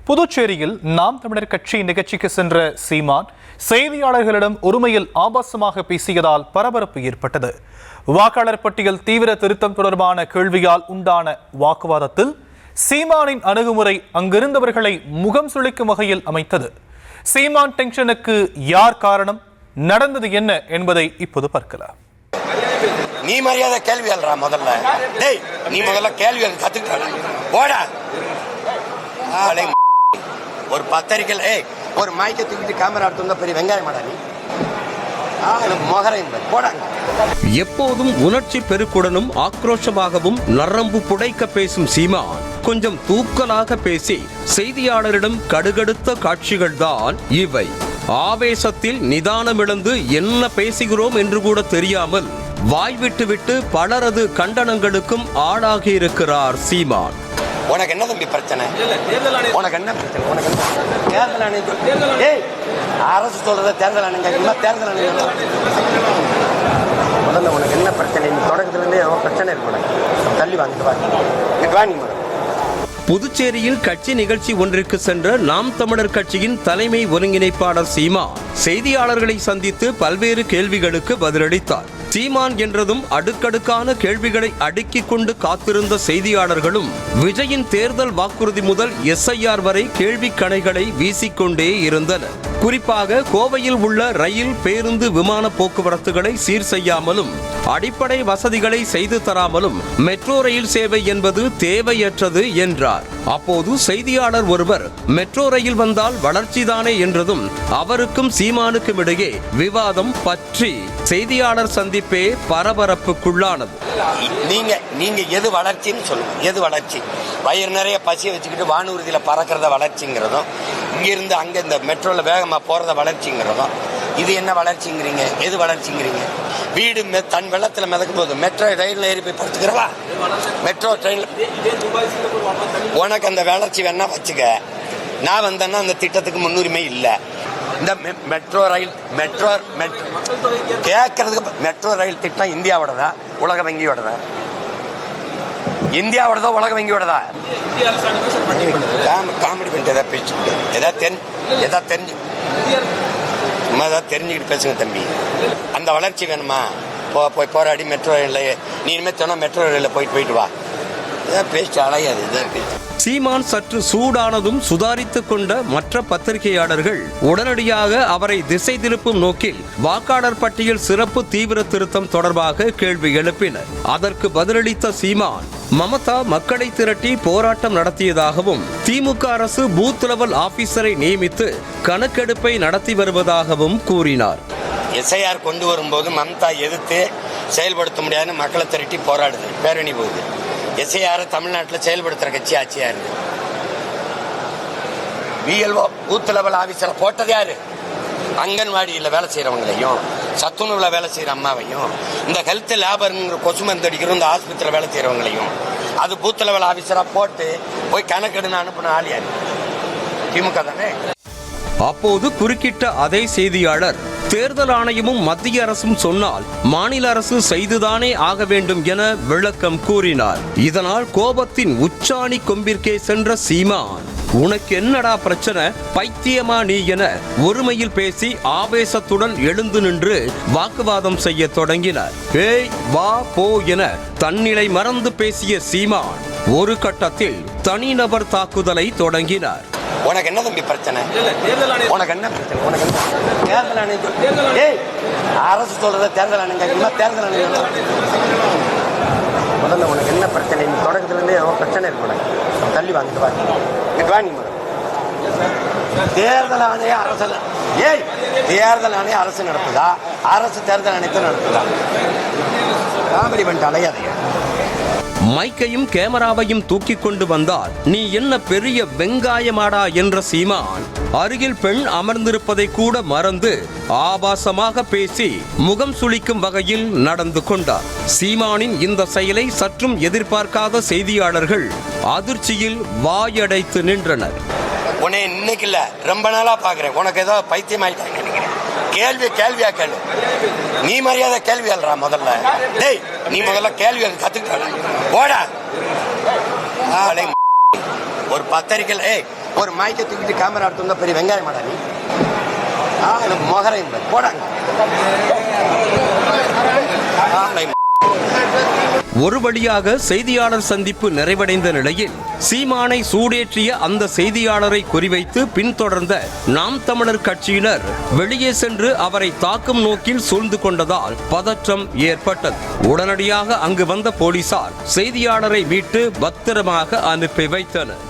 புதுச்சேரியில் நாம் தமிழர் கட்சி நிகழ்ச்சிக்கு சென்ற சீமான் செய்தியாளர்களிடம் ஒருமையில் ஆபாசமாக பேசியதால் பரபரப்பு ஏற்பட்டது. வாக்காளர் பட்டியல் தீவிர திருத்தம் தொடர்பான கேள்வியால் உண்டான வாக்குவாதத்தில் சீமானின் அணுகுமுறை அங்கிருந்தவர்களை முகம் சுளிக்கும் வகையில் அமைத்தது. சீமான் டென்ஷனுக்கு யார் காரணம், நடந்தது என்ன என்பதை இப்போது பார்க்கலாம். நீ மரியாதை கேள்வி எழுறா முதல்ல. டேய், நீ முதல்ல கேள்வி கத்துக்கிட்ட போடா. ஒரு பத்திரிக்கை ஒரு மைக்க தூக்கிட்டு கேமரா எடுத்து பெரிய வெங்காயம் மாடா நீ எப்போதும் உணர்ச்சி பெருக்குடனும் ஆக்ரோஷமாகவும் நரம்பு புடைக்க பேசும் சீமான் கொஞ்சம் தூக்கலாக பேசி செய்தியாளரிடம் கடுகடுத்த காட்சிகள் தான் இவை. ஆவேசத்தில் நிதானமிழந்து என்ன பேசுகிறோம் என்று கூட தெரியாமல் வாய்விட்டு விட்டு பலரது கண்டனங்களுக்கும் ஆளாகி இருக்கிறார் சீமான். உனக்கு என்ன தம்பி பிரச்சனை? உனக்கு என்ன பிரச்சனை? உனக்கு தேர்தல் ஆணையம் அரசு சொல்றத தேர்தல் ஆணையம் தேர்தல் ஆணையம் முதல்ல உனக்கு என்ன பிரச்சனை? நீ தொடக்கத்துல இருந்தே பிரச்சனை இருக்கு. தள்ளி வாங்கிட்டு வா நீ. புதுச்சேரியில் கட்சி நிகழ்ச்சி ஒன்றிற்கு சென்ற நாம் தமிழர் கட்சியின் தலைமை ஒருங்கிணைப்பாளர் சீமான் செய்தியாளர்களை சந்தித்து பல்வேறு கேள்விகளுக்கு பதிலளித்தார். சீமான் என்றதும் அடுக்கடுக்கான கேள்விகளை அடுக்கிக் கொண்டு காத்திருந்த செய்தியாளர்களும் விஜயின் தேர்தல் வாக்குறுதி முதல் SIR வரை கேள்வி கணைகளை வீசிக்கொண்டே இருந்தனர். குறிப்பாக கோவையில் உள்ள ரயில், பேருந்து, விமான போக்குவரத்துகளை சீர் செய்யாமலும் அடிப்படை வசதிகளை செய்து தராமலும் மெட்ரோ ரயில் சேவை என்பது தேவையற்றது என்றார். அப்போது செய்தியாளர் ஒருவர் மெட்ரோ ரயில் வந்தால் வளர்ச்சிதானே என்றதும் அவருக்கும் சீமானுக்கும் இடையே விவாதம் பற்றி செய்தியாளர் சந்திப்பே பரபரப்புக்குள்ளானது. நீங்க எது வளர்ச்சின்னு சொல்லுங்க. எது வளர்ச்சி? வயிறு நிறைய பசியை வச்சுக்கிட்டு வானூர்தியில பறக்கிறத வளர்ச்சிங்கிறதும், இங்கிருந்து அங்க இந்த மெட்ரோல வேகமா போறத வளர்ச்சிங்கிறதும், இது என்ன வளர்ச்சிங்கிறீங்க? எது வளர்ச்சிங்கிறீங்க? வீடு தன் வெள்ளத்துல மிதக்கும் போது மெட்ரோ ரயில்ல ஏறி போய் படுத்துக்கிறவா? மெட்ரோ ட்ரெயின்ல உனக்கு அந்த வளர்ச்சி வேணா வச்சுக்க. நான் வந்தேன்னா அந்த திட்டத்துக்கு முன்னுரிமை இல்லை. இந்த மெட்ரோ ரயில் கேட்கறதுக்கு மெட்ரோ ரயில் திட்டம் இந்தியாவோடதா உலக வங்கியோடதா? இந்தியாவோடதா உலக வங்கியோடதா? காமெடி பண்ணிட்டு ஏதாவது பேசிட்டு ஏதாவது தெரிஞ்சுக்கிட்டு பேசுங்க தம்பி. அந்த வளர்ச்சி வேணுமா? போய் போராடி மெட்ரோ ரயிலில் நீ இனிமேல் சொன்ன மெட்ரோ ரயிலில் போயிட்டு வா. பேச்சு அலையாது. இதான் பேச்சு. சீமான் சற்று சூடானதும் சுதாரித்துக் கொண்ட மற்ற பத்திரிகையாளர்கள் உடனடியாக அவரை திசை திருப்பும் நோக்கில் வாக்காளர் பட்டியல் சிறப்பு தீவிர திருத்தம் தொடர்பாக கேள்வி எழுப்பினர். அதற்கு பதிலளித்த சீமான் மமதா மக்களை திரட்டி போராட்டம் நடத்தியதாகவும் திமுக அரசு பூத் லெவல் ஆபீசரை நியமித்து கணக்கெடுப்பை நடத்தி வருவதாகவும் கூறினார். SIR கொண்டு வரும்போது மமதா எதிர்த்து செயல்படுத்த முடியாதுன்னு மக்களை திரட்டி போராடுது, பேரணி போகுது. SIR தமிழ்நாட்டில் செயல்படுத்துற கட்சி ஆட்சியா இருக்கு. BLO பூத் லெவல் ஆபீசரை போட்டது யாரு? அங்கன்வாடியில் வேலை செய்யறவங்களையும், சத்துணவுல வேலை செய்யற அம்மாவையும், இந்த ஹெல்த் லேபருங்கிற கொசு மருந்து அடிக்கிற இந்த ஆஸ்பத்திரியில் வேலை செய்யறவங்களையும் அது பூத் லெவல் ஆபீசரா போட்டு போய் கணக்கெடுன்னு அனுப்பின ஆள் யாரு? திமுக தானே. அப்போது குறுக்கிட்ட அதே செய்தியாளர், தேர்தல் ஆணையமும் மத்திய அரசும் சொன்னால் மாநில அரசு செய்துதானே ஆக வேண்டும் என விளக்கம் கூறினார். இதனால் கோபத்தின் உச்சாணி கொம்பிற்கே சென்ற சீமான், உனக்கு என்னடா பிரச்சனை, பைத்தியமா நீ என ஒருமையில் பேசி ஆவேசத்துடன் எழுந்து நின்று வாக்குவாதம் செய்ய தொடங்கினார். ஏய் வா போ என தன்னிலை மறந்து பேசிய சீமான் ஒரு கட்டத்தில் தனிநபர் தாக்குதலை தொடங்கினார். உனக்கு என்ன தம்பி பிரச்சனை? உனக்கு என்ன பிரச்சனை? உனக்கு தேர்தல் ஆணையம் அரசு சொல்றத தேர்தல் ஆணையம் தேர்தல் ஆணையம் முதல்ல உனக்கு என்ன பிரச்சனை? நீ தொடக்கத்துல இருந்தே பிரச்சனை இருக்கு. தள்ளி வாங்கிட்டு வா நீ. தேர்தல் ஆணையம் அரசு தேர்தல் ஆணையம் அரசு நடத்துதா? அரசு தேர்தல் ஆணையத்தை நடத்துதா? காமெடி பண்ணிட்டு அலையாதையா. மைக்கையும் கேமராவையும் தூக்கி கொண்டு வந்தால் நீ என்ன பெரிய வெங்காயமாடா என்ற சீமான் அருகில் பெண் அமர்ந்திருப்பதை கூட மறந்து ஆபாசமாக பேசி முகம் சுளிக்கும் வகையில் நடந்து கொண்டார். சீமானின் இந்த செயலை சற்றும் எதிர்பார்க்காத செய்தியாளர்கள் அதிர்ச்சியில் வாயடைத்து நின்றனர். உன்னை இன்னைக்கு இல்ல ரொம்ப நாளா பாக்குறேன். உனக்கு ஏதோ பைத்தியம் ஆயிட்டாங்க. கேள்வியா கேளு. நீ மரியாதை கேள்வி எழுறா முதல்ல. டேய், நீ முதல்ல கேள்வி கத்துக்கிட்ட போடா. ஒரு பத்திரிக்கை ஒரு மைக்கை தூக்கிட்டு கேமரா எடுத்து பெரிய வெங்காயம் மாடா நீ மொகரை போடாங்க. ஒரு வழியாக செய்தியாளர் சந்திப்பு நிறைவடைந்த நிலையில் சீமானை சூடேற்றிய அந்த செய்தியாளரை குறிவைத்து பின்தொடர்ந்த நாம் தமிழர் கட்சியினர் வெளியே சென்று அவரை தாக்கும் நோக்கில் சூழ்ந்து கொண்டதால் பதற்றம் ஏற்பட்டது. உடனடியாக அங்கு வந்த போலீசார் செய்தியாளரை மீட்டு பத்திரமாக அனுப்பி வைத்தனர்.